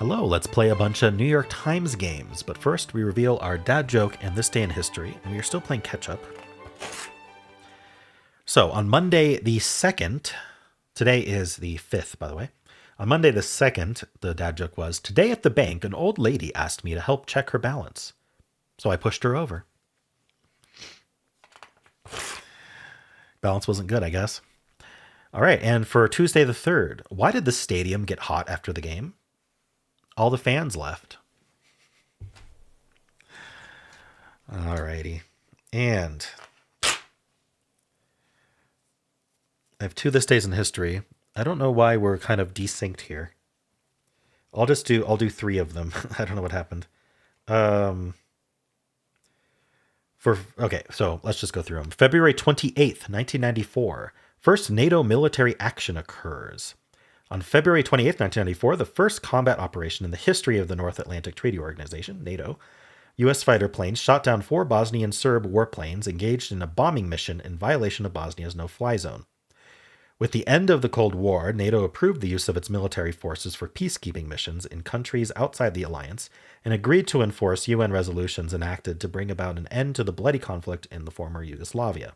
Hello, let's play a bunch of New York Times games, but first we reveal our dad joke and this day in history, and we are still playing catch up. So on Monday the 2nd, today is the 5th, by the way. On Monday the 2nd, the dad joke was, today at the bank, an old lady asked me to help check her balance. So I pushed her over. Balance wasn't good, I guess. All right, and for Tuesday the 3rd, why did the stadium get hot after the game? All the fans left. All righty. And I have two this days in history. I don't know why we're kind of desynced here. I'll do three of them. I don't know what happened. So let's just go through them. February 28th, 1994. First NATO military action occurs. On February 28th, 1994, the first combat operation in the history of the North Atlantic Treaty Organization, NATO, U.S. fighter planes shot down 4 Bosnian Serb warplanes engaged in a bombing mission in violation of Bosnia's no-fly zone. With the end of the Cold War, NATO approved the use of its military forces for peacekeeping missions in countries outside the alliance and agreed to enforce UN resolutions enacted to bring about an end to the bloody conflict in the former Yugoslavia.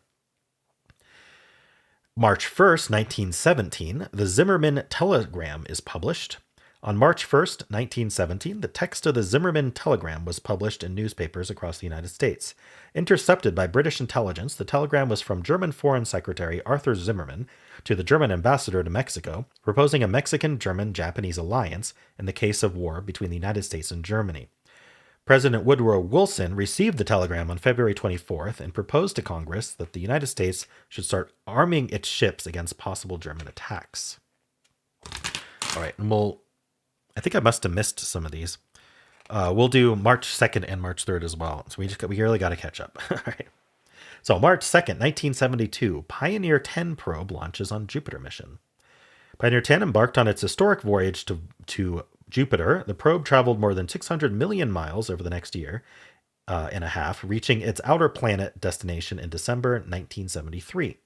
March 1st, 1917, the Zimmermann telegram is published. On March 1st, 1917, the text of the Zimmermann telegram was published in newspapers across the United States. Intercepted by British intelligence, the telegram was from German Foreign Secretary Arthur Zimmermann to the German ambassador to Mexico, proposing a Mexican-German-Japanese alliance in the case of war between the United States and Germany. President Woodrow Wilson received the telegram on February 24th and proposed to Congress that the United States should start arming its ships against possible German attacks. All right, and I think I must have missed some of these. We'll do March 2nd and March 3rd as well. So we really got to catch up. All right. So March 2nd, 1972, Pioneer 10 probe launches on Jupiter mission. Pioneer 10 embarked on its historic voyage to Jupiter. The probe traveled more than 600 million miles over the next year and a half, reaching its outer planet destination in December 1973.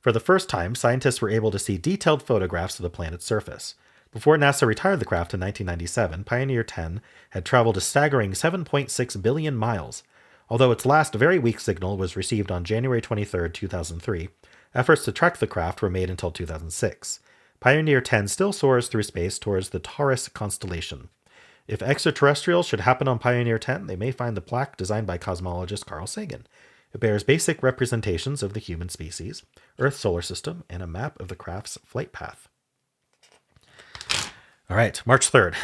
For the first time, scientists were able to see detailed photographs of the planet's surface. Before NASA retired the craft in 1997, Pioneer 10 had traveled a staggering 7.6 billion miles. Although its last very weak signal was received on January 23, 2003, efforts to track the craft were made until 2006. Pioneer 10 still soars through space towards the Taurus constellation. If extraterrestrials should happen on Pioneer 10, they may find the plaque designed by cosmologist Carl Sagan. It bears basic representations of the human species, Earth's solar system, and a map of the craft's flight path. All right, March 3rd.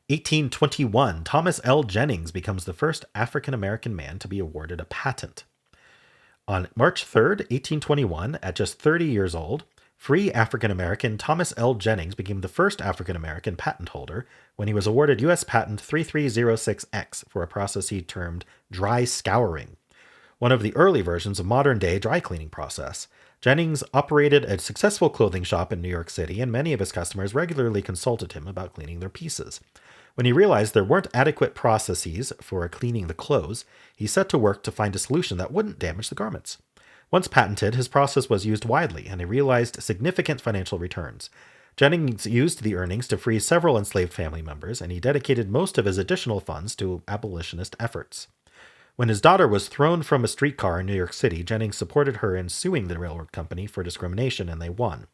1821, Thomas L. Jennings becomes the first African-American man to be awarded a patent. On March 3rd, 1821, at just 30 years old, free African-American Thomas L. Jennings became the first African-American patent holder when he was awarded U.S. Patent 3306X for a process he termed dry scouring, one of the early versions of modern-day dry cleaning process. Jennings operated a successful clothing shop in New York City, and many of his customers regularly consulted him about cleaning their pieces. When he realized there weren't adequate processes for cleaning the clothes, he set to work to find a solution that wouldn't damage the garments. Once patented, his process was used widely, and he realized significant financial returns. Jennings used the earnings to free several enslaved family members, and he dedicated most of his additional funds to abolitionist efforts. When his daughter was thrown from a streetcar in New York City, Jennings supported her in suing the railroad company for discrimination, and they won.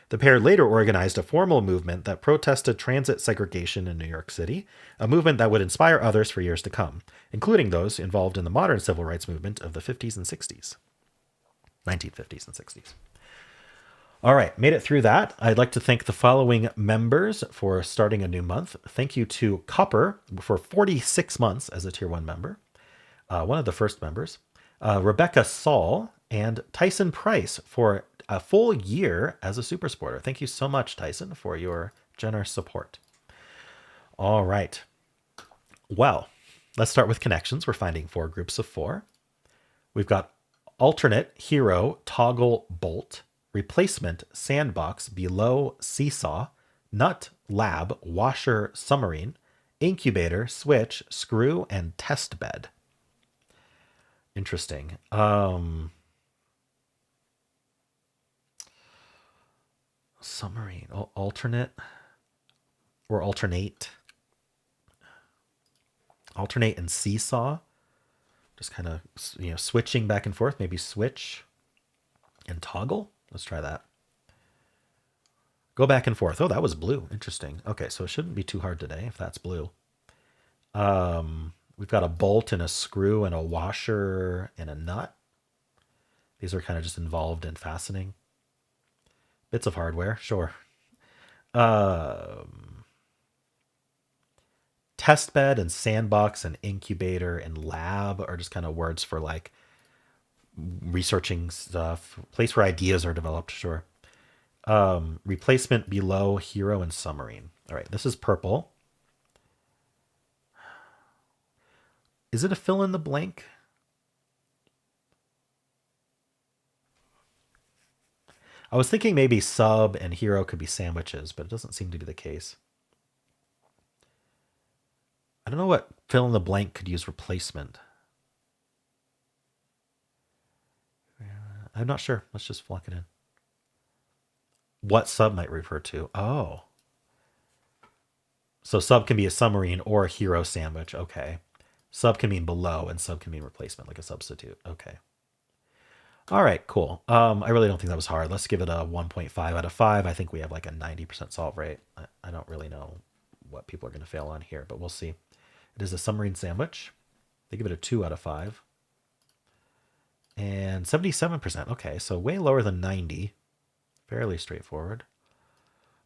The pair later organized a formal movement that protested transit segregation in New York City, a movement that would inspire others for years to come, including those involved in the modern civil rights movement of the 50s and 60s. 1950s and 60s. All right, made it through that. I'd like to thank the following members for starting a new month. Thank you to Copper for 46 months as a Tier 1 member, one of the first members, Rebecca Saul, and Tyson Price for a full year as a super supporter. Thank you so much, Tyson, for your generous support. All right. Well, let's start with connections. We're finding 4 groups of 4. We've got alternate, hero, toggle, bolt, replacement, sandbox, below, seesaw, nut, lab, washer, submarine, incubator, switch, screw, and test bed. Interesting. Submarine, alternate. or alternate. Alternate and seesaw. Just kind of, switching back and forth. Maybe switch and toggle. Let's try that. Go back and forth. Oh, that was blue. Interesting. Okay, so it shouldn't be too hard today if that's blue. We've got a bolt and a screw and a washer and a nut. These are kind of just involved in fastening. Bits of hardware, sure. Test bed and sandbox and incubator and lab are just kind of words for like researching stuff. Place where ideas are developed, sure. Replacement below hero and submarine. All right, this is purple. Is it a fill in the blank? I was thinking maybe sub and hero could be sandwiches, but it doesn't seem to be the case. I don't know what fill in the blank could use replacement. I'm not sure. Let's just flock it in. What sub might refer to? Oh. So sub can be a submarine or a hero sandwich. Okay. Sub can mean below and sub can mean replacement, like a substitute. Okay. All right, cool. I really don't think that was hard. Let's give it a 1.5 out of 5. I think we have like a 90% solve rate. I don't really know what people are going to fail on here, but we'll see. It is a submarine sandwich. They give it a 2 out of 5. And 77%. Okay, so way lower than 90. Fairly straightforward.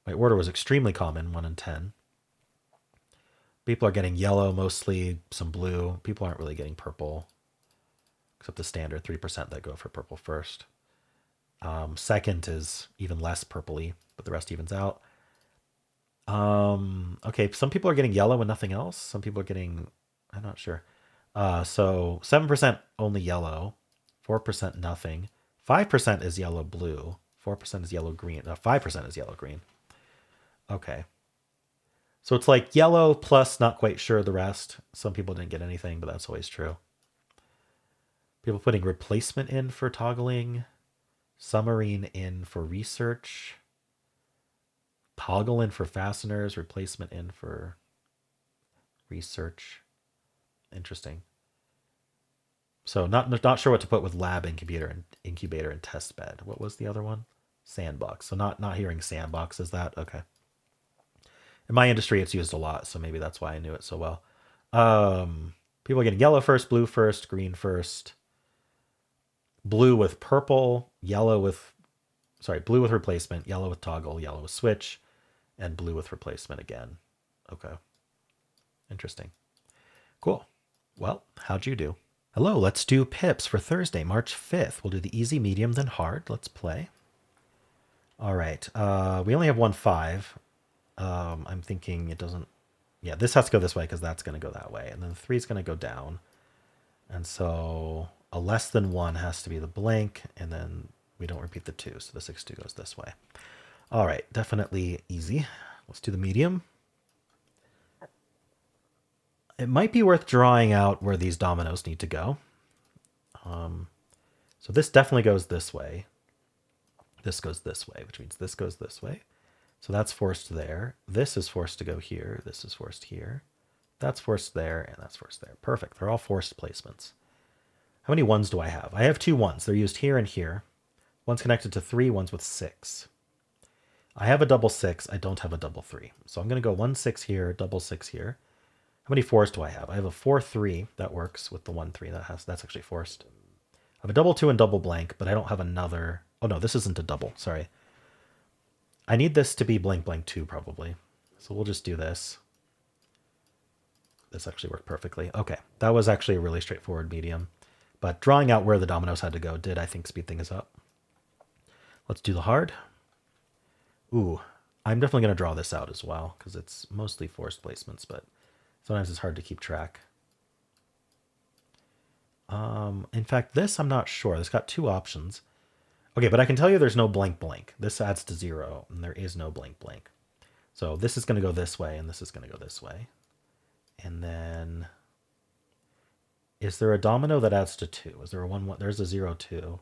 My order was extremely common, 1 in 10. People are getting yellow mostly, some blue. People aren't really getting purple, except the standard 3% that go for purple first. Second is even less purpley, but the rest evens out. Okay, some people are getting yellow and nothing else. Some people are getting, I'm not sure. So 7% only yellow, 4% nothing, 5% is yellow blue, 4% is yellow green, 5% is yellow green. Okay. So it's like yellow plus not quite sure the rest. Some people didn't get anything, but that's always true. People putting replacement in for toggling, submarine in for research, toggle in for fasteners, replacement in for research. Interesting. So not sure what to put with lab, incubator and test bed. What was the other one? Sandbox. So not hearing sandbox is that okay? In my industry, it's used a lot, so maybe that's why I knew it so well. People are getting yellow first, blue first, green first, blue with purple, blue with replacement, yellow with toggle, yellow with switch, and blue with replacement again. Okay. Interesting. Cool. Well, how'd you do? Hello, let's do pips for Thursday, March 5th. We'll do the easy, medium, then hard. Let's play. All right. We only have 1 5. I'm thinking it doesn't. Yeah, this has to go this way because that's going to go that way. And then the 3 is going to go down. And so a less than 1 has to be the blank. And then we don't repeat the 2. So the 6-2 goes this way. All right. Definitely easy. Let's do the medium. It might be worth drawing out where these dominoes need to go. So this definitely goes this way. This goes this way, which means this goes this way. So that's forced there. This is forced to go here. This is forced here. That's forced there, and that's forced there. Perfect. They're all forced placements. How many 1s do I have? I have 2 1s. They're used here and here. One's connected to 3, one's with 6. I have a double 6. I don't have a double 3. So I'm going to go 1 6 here, double 6 here. How many 4s do I have? I have a 4 3 that works with the 1 3 that's actually forced. I have a double 2 and double blank, but I don't have another. Oh no, this isn't a double. Sorry. I need this to be blank blank 2 probably. So we'll just do this. This actually worked perfectly. Okay, that was actually a really straightforward medium. But drawing out where the dominoes had to go did, I think, speed things up. Let's do the hard. Ooh, I'm definitely going to draw this out as well because it's mostly forced placements, but sometimes it's hard to keep track. In fact, this I'm not sure. It's got 2 options. Okay, but I can tell you there's no blank blank. This adds to 0, and there is no blank blank. So this is going to go this way, and this is going to go this way. And then, is there a domino that adds to 2? Is there a 1 1? There's a 0 2.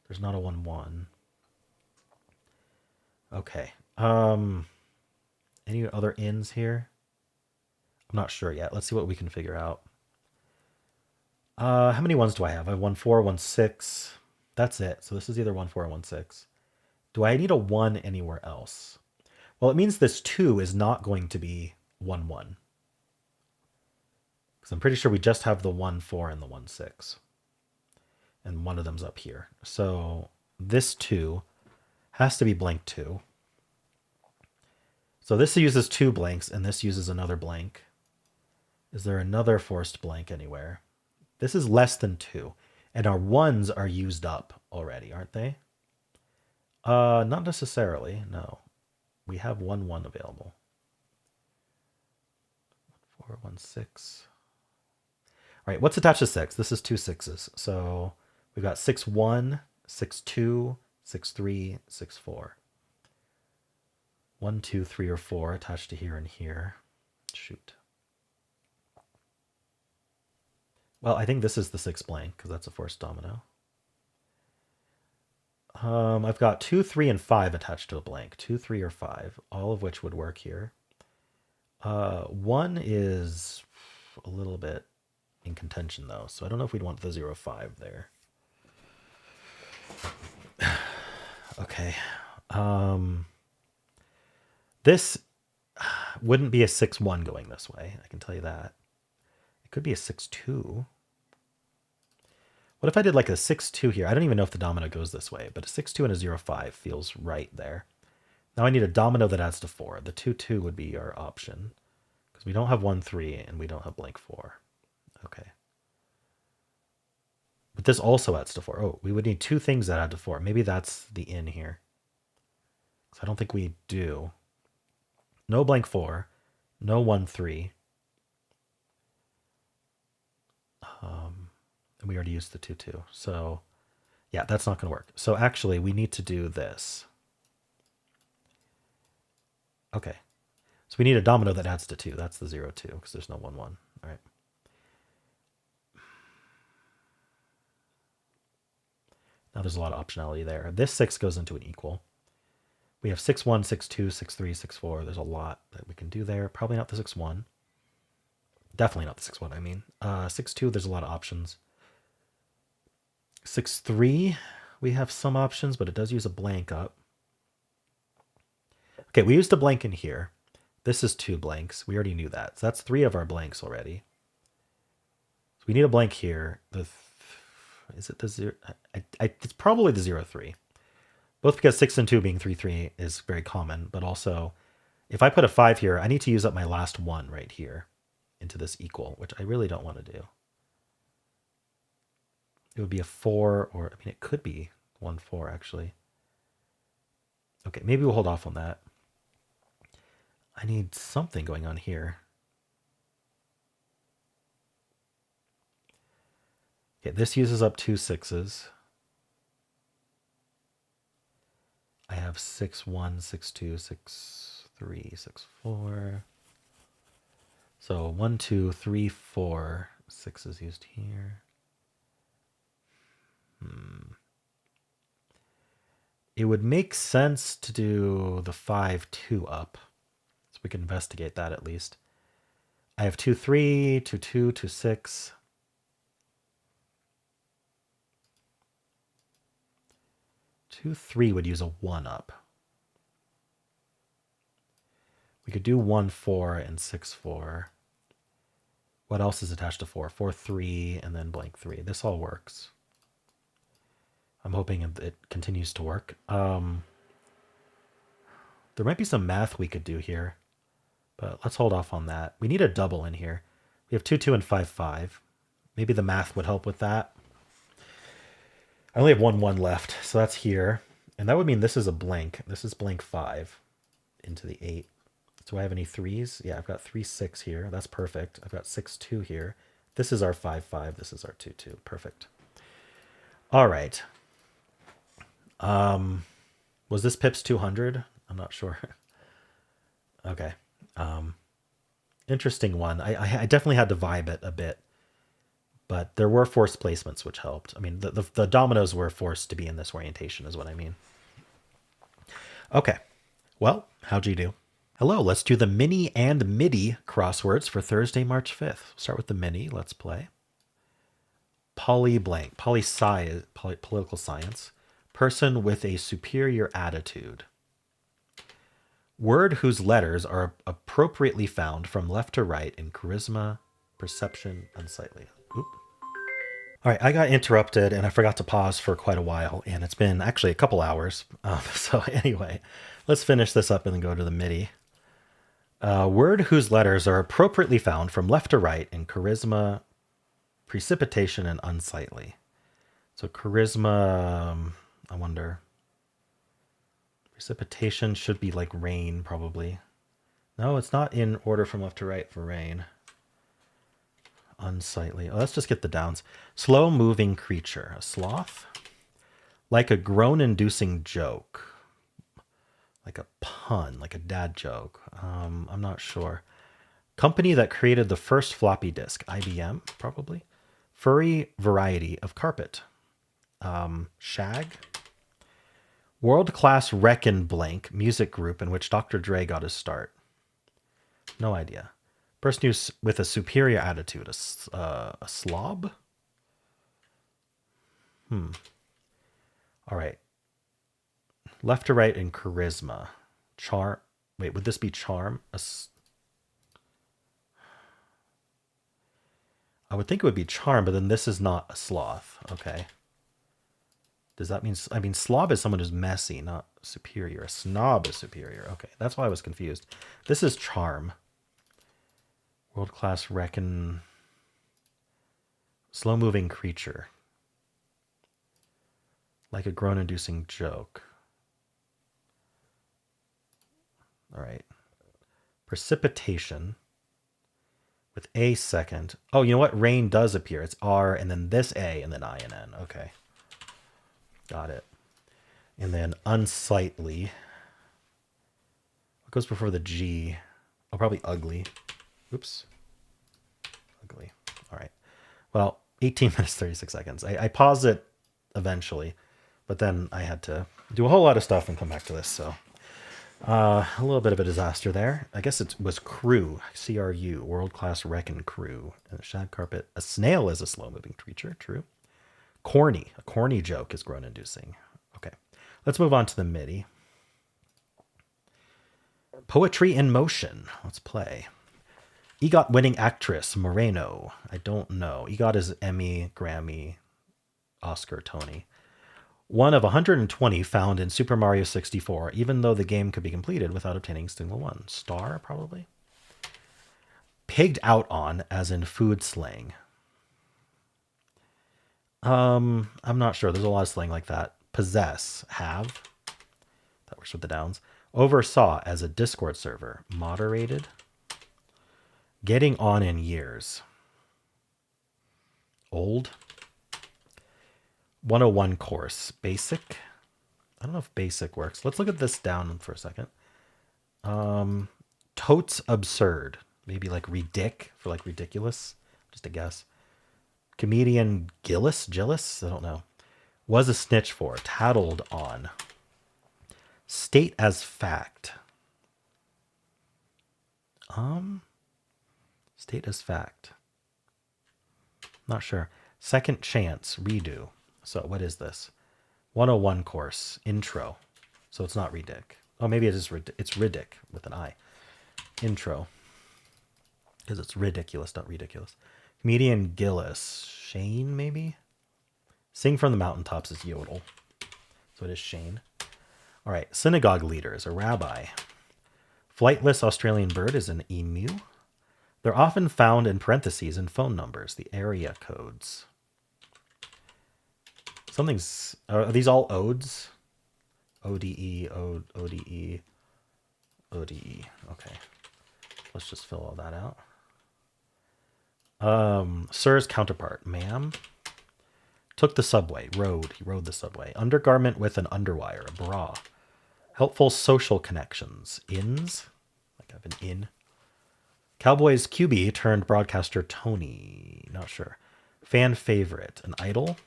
There's not a 1 1. Okay. Any other ins here? I'm not sure yet. Let's see what we can figure out. How many ones do I have? I have 1, 4, 1, 6. That's it. So this is either 1, 4, or 1, 6. Do I need a 1 anywhere else? Well, it means this 2 is not going to be 1, 1. Because I'm pretty sure we just have the 1, 4 and the 1, 6. And one of them's up here. So this 2 has to be blank 2. So this uses 2 blanks, and this uses another blank. Is there another forced blank anywhere? This is less than 2. And our 1s are used up already, aren't they? Not necessarily, no. We have 1, 1 available. 4, 1, 6. All right, what's attached to 6? This is 2 6s. So we've got 6, 1, 6, 2, 6, 3, 6, 4. 1, 2, 3, or 4 attached to here and here. Shoot. Well, I think this is the 6 blank because that's a forced domino. I've got 2, 3, and 5 attached to a blank. 2, 3, or 5, all of which would work here. 1 is a little bit in contention though, so I don't know if we'd want the 0, 5 there. Okay. This wouldn't be a 6, 1 going this way. I can tell you that. It could be a 6, 2. What if I did like a 6, 2 here? I don't even know if the domino goes this way, but a 6, 2 and a 0, 5 feels right there. Now I need a domino that adds to 4. The 2, 2 would be our option because we don't have 1, 3 and we don't have blank 4. Okay. But this also adds to 4. Oh, we would need 2 things that add to 4. Maybe that's the in here. So I don't think we do. No blank 4. No 1, 3. And we already used the 2, 2. So yeah, that's not going to work. So actually, we need to do this. Okay. So we need a domino that adds to 2. That's the 0, 2, because there's no 1, 1. All right. Now there's a lot of optionality there. This 6 goes into an equal. We have 6, 1, 6, 2, 6, 3, 6, 4. There's a lot that we can do there. Probably not the 6, 1. Definitely not the 6, 1, I mean. 6, 2, there's a lot of options. 6, 3, we have some options, but it does use a blank up. Okay, we used a blank in here. This is 2 blanks. We already knew that. So that's 3 of our blanks already. So we need a blank here. Is it the 0? It's probably the 0, 3. Both because 6 and 2 being 3, 3 is very common, but also if I put a 5 here, I need to use up my last 1 right here into this equal, which I really don't want to do. It would be a 4, or I mean, it could be 1, 4 actually. Okay, maybe we'll hold off on that. I need something going on here. Okay, this uses up 2 6s. I have 6, 1, 6, 2, 6, 3, 6, 4. So 1, 2, 3, 4. 6 is used here. It would make sense to do the 5, 2 up. So we can investigate that at least. I have 2, 3, 2, 2, 2, 6. 2, 3 would use a 1 up. We could do 1, 4 and 6, 4. What else is attached to 4? 4, 3, and then blank 3. This all works. I'm hoping it continues to work. There might be some math we could do here, but let's hold off on that. We need a double in here. We have 2, 2, and 5, 5. Maybe the math would help with that. I only have 1, 1 left, so that's here. And that would mean this is a blank. This is blank 5 into the 8. Do I have any 3s? Yeah, I've got 3, 6 here. That's perfect. I've got 6, 2 here. This is our 5, 5. This is our 2, 2. Perfect. All right. Was this Pips 200? I'm not sure. Okay. Interesting one. I definitely had to vibe it a bit, but there were forced placements which helped. I mean, the dominoes were forced to be in this orientation is what I mean. Okay. Well, how'd you do? Hello, let's do the mini and Midi crosswords for Thursday, March 5th. Start with the mini. Let's play. Poly blank. Political science. Person with a superior attitude. Word whose letters are appropriately found from left to right in charisma, perception, unsightly. Oop. All right, I got interrupted and I forgot to pause for quite a while, and it's been actually a couple hours. So anyway, let's finish this up and then go to the MIDI. Word whose letters are appropriately found from left to right in charisma, precipitation, and unsightly. So charisma, I wonder. Precipitation should be like rain, probably. No, it's not in order from left to right for rain. Unsightly. Oh, let's just get the downs. Slow moving creature. A sloth. Like a groan-inducing joke. Like a pun, like a dad joke. I'm not sure. Company that created the first floppy disk. IBM, probably. Furry variety of carpet. Shag. World-class Wreckin' blank music group in which Dr. Dre got his start. No idea. Person with a superior attitude. A slob? All right. Left to right in charisma. Charm. Wait, would this be charm? I would think it would be charm, but then this is not a sloth. Okay. Does that mean... I mean, slob is someone who's messy, not superior. A snob is superior. Okay, that's why I was confused. This is charm. World-class reckon... Slow-moving creature. Like a groan-inducing joke. All right. Precipitation. With a second. Oh, you know what? Rain does appear. It's R, and then this A, and then I and N. Okay. Got it. And then unsightly. What goes before the G? Oh, probably ugly. Oops. Ugly. All right. Well, 18 minutes, 36 seconds. I paused it eventually, but then I had to do a whole lot of stuff and come back to this. So a little bit of a disaster there. I guess it was crew. CRU. World-class wrecking crew. And a shag carpet. A snail is a slow-moving creature. True. Corny. A corny joke is groan-inducing. Okay. Let's move on to the MIDI. Poetry in motion. Let's play. EGOT winning actress, Moreno. I don't know. EGOT is Emmy, Grammy, Oscar, Tony. One of 120 found in Super Mario 64, even though the game could be completed without obtaining a single one. Star, probably. Pigged out on, as in food slang. I'm not sure. There's a lot of slang like that. Possess, have. That works with the downs. Oversaw as a Discord server. Moderated. Getting on in years. Old. 101 course. Basic. I don't know if basic works. Let's look at this down for a second. Totes absurd. Maybe like ridic for like ridiculous. Just a guess. Comedian Gillis? I don't know. Was a snitch for. Tattled on. State as fact. State as fact. Not sure. Second chance. Redo. So what is this? 101 course. Intro. So it's not ridic. Oh, maybe it is. It's ridic with an I. Intro. Because it's ridiculous, not ridiculous. Comedian Gillis. Shane, maybe? Sing from the mountaintops is yodel. So it is Shane. All right. Synagogue leader is a rabbi. Flightless Australian bird is an emu. They're often found in parentheses in phone numbers, the area codes. Something's... Are these all odes? ODE, ODE, ODE. Okay. Let's just fill all that out. Sir's counterpart, ma'am. Took the subway, rode. He rode the subway. Undergarment with an underwire, a bra. Helpful social connections, ins. Like I have an in. Cowboys QB turned broadcaster Tony. Not sure. Fan favorite, an idol.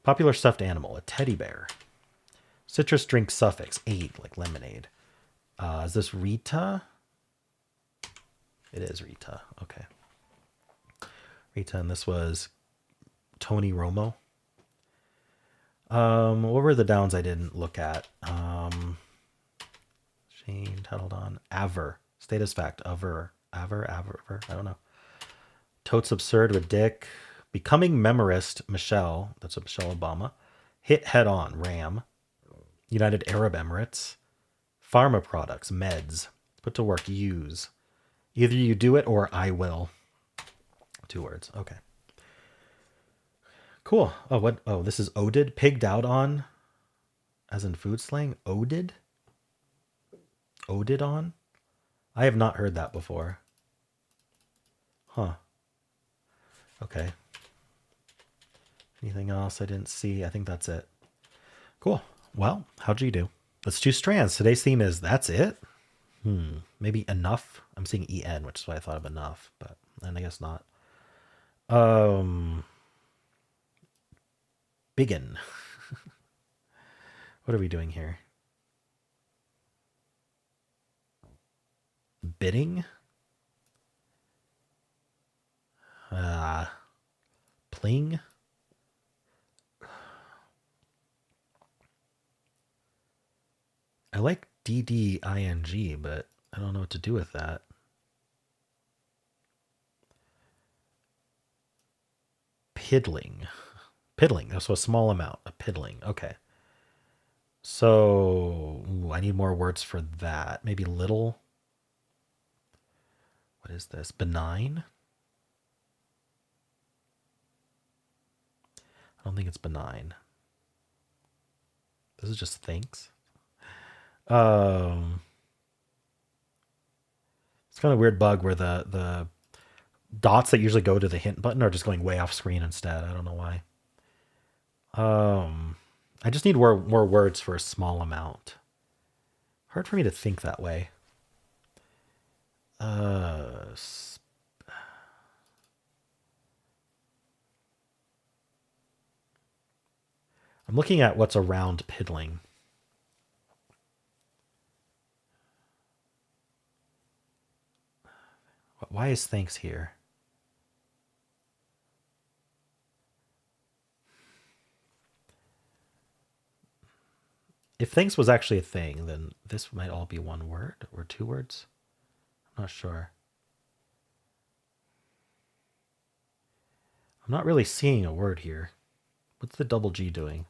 Popular stuffed animal, a teddy bear. Citrus drink suffix, aid, like lemonade. Is this Rita? It is Rita. Okay. Rita, and this was Tony Romo. What were the downs I didn't look at? Shane, titled on Aver. Status fact. Aver. I don't know. Totes Absurd with Dick. Becoming Memorist, Michelle. That's a Michelle Obama. Hit Head On, Ram. United Arab Emirates. Pharma Products, Meds. Put to Work, Use. Either you do it or I will. 2 words. Okay. Cool. Oh, what? Oh, this is Oded. Pigged out on, as in food slang. Oded. Oded on. I have not heard that before. Huh. Okay. Anything else I didn't see? I think that's it. Cool. Well, how'd you do? Let's do strands. Today's theme is that's it. Maybe enough. I'm seeing en, which is why I thought of enough, but then I guess not. Begin. What are we doing here? Bidding. Pling. I like DDING, but I don't know what to do with that. Piddling. Piddling. So a small amount. A piddling. Okay. So I need more words for that. Maybe little. What is this? Benign? I don't think it's benign. This is just thanks. It's kind of a weird bug where the dots that usually go to the hint button are just going way off screen instead. I don't know why. I just need more words for a small amount. Hard for me to think that way. I'm looking at what's around piddling. Why is thanks here? If thanks was actually a thing, then this might all be one word or 2 words. I'm not sure. I'm not really seeing a word here. What's the double G doing?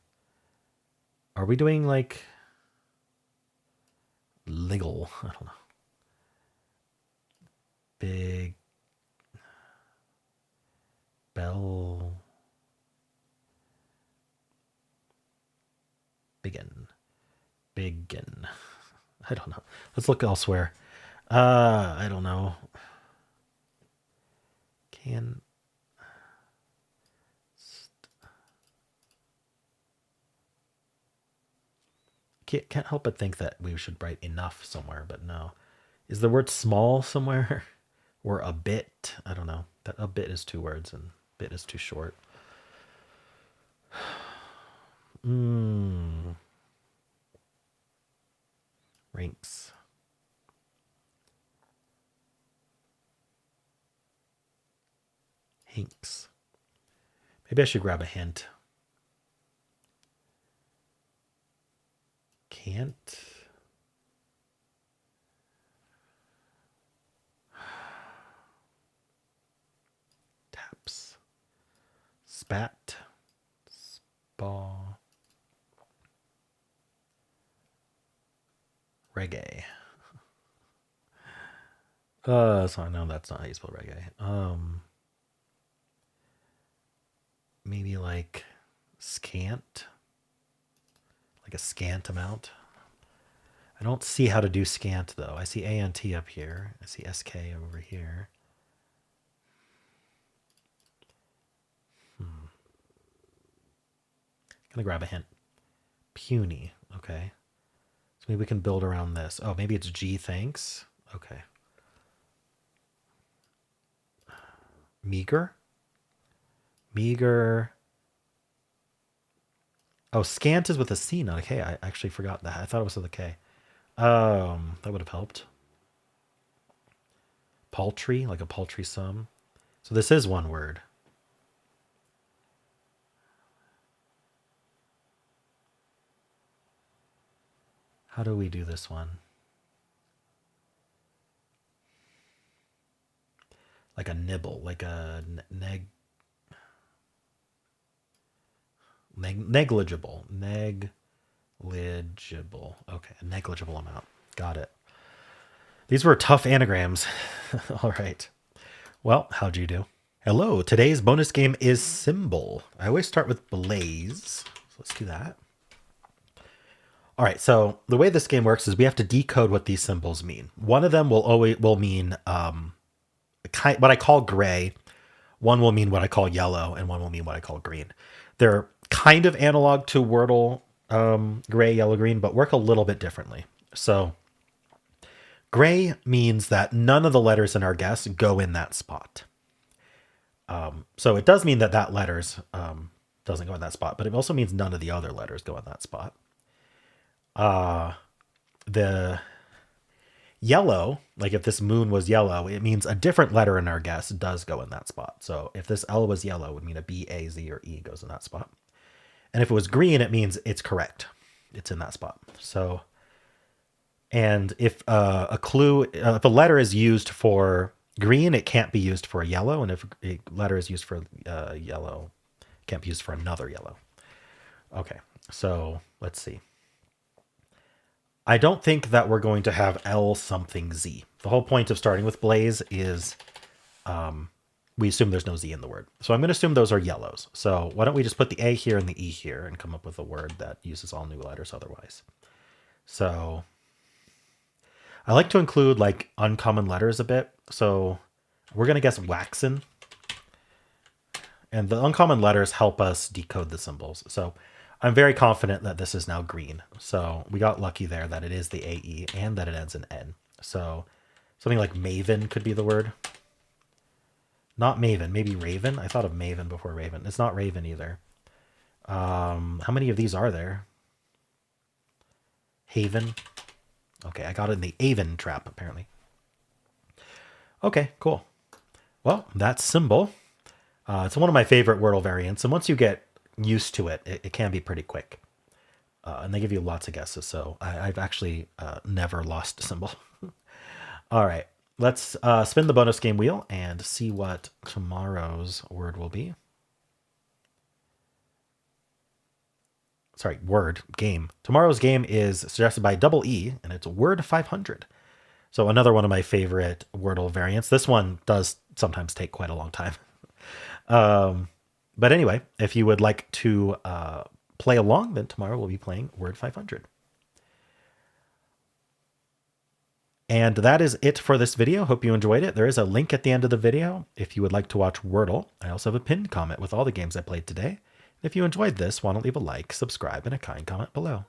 Are we doing like legal? I don't know. Big bell. Begin. I don't know. Let's look elsewhere. I don't know. Can't help but think that we should write enough somewhere, but no. Is the word small somewhere? Or a bit? I don't know. That a bit is 2 words and bit is too short. Ranks. Hinks. Maybe I should grab a hint. Can't. Taps. Spat. Spa. Reggae. So I know that's not how you spell reggae. Maybe like scant. Like a scant amount. I don't see how to do scant though. I see ANT up here. I see SK over here. Gonna grab a hint. Puny. Okay. So maybe we can build around this. Oh, maybe it's G thanks. Okay. Meager. Meager. Oh, scant is with a C, not a K. I actually forgot that. I thought it was with a K. That would have helped. Paltry, like a paltry sum. So this is one word. How do we do this one? Like a nibble, like a negligible. Negligible. Okay, a negligible amount. Got it. These were tough anagrams. All right. Well, how'd you do? Hello. Today's bonus game is Symbol. I always start with Blaze. So let's do that. All right. So the way this game works is we have to decode what these symbols mean. One of them will mean what I call gray. One will mean what I call yellow, and one will mean what I call green. They're kind of analog to Wordle, gray, yellow, green, but work a little bit differently. So gray means that none of the letters in our guess go in that spot. So it does mean that letters doesn't go in that spot, but it also means none of the other letters go in that spot. The yellow, like if this moon was yellow, it means a different letter in our guess does go in that spot. So if this L was yellow, it would mean a B, A, Z, or E goes in that spot. And if it was green, it means it's correct. It's in that spot. So, and if if a letter is used for green, it can't be used for a yellow. And if a letter is used for yellow, it can't be used for another yellow. Okay, so let's see. I don't think that we're going to have L something Z. The whole point of starting with Blaze is we assume there's no Z in the word. So I'm going to assume those are yellows. So why don't we just put the A here and the E here and come up with a word that uses all new letters otherwise. So I like to include like uncommon letters a bit. So we're going to guess waxen. And the uncommon letters help us decode the symbols. So I'm very confident that this is now green. So we got lucky there that it is the AE and that it ends in N. So something like maven could be the word. Not maven, maybe raven. I thought of maven before raven. It's not raven either. How many of these are there? Haven. Okay, I got it in the Aven trap, apparently. Okay, cool. Well, that's Symbol. It's one of my favorite Wordle variants. And once you get used to it, it can be pretty quick. And they give you lots of guesses. So I've actually never lost Symbol. All right, let's spin the bonus game wheel and see what tomorrow's word will be. Sorry, word game. Tomorrow's game is suggested by Double E, and it's word 500. So another one of my favorite Wordle variants. This one does sometimes take quite a long time. But anyway, if you would like to play along, then tomorrow we'll be playing word 500. And that is it for this video. Hope you enjoyed it. There is a link at the end of the video if you would like to watch Wordle. I also have a pinned comment with all the games I played today. If you enjoyed this, why don't leave a like, subscribe, and a kind comment below.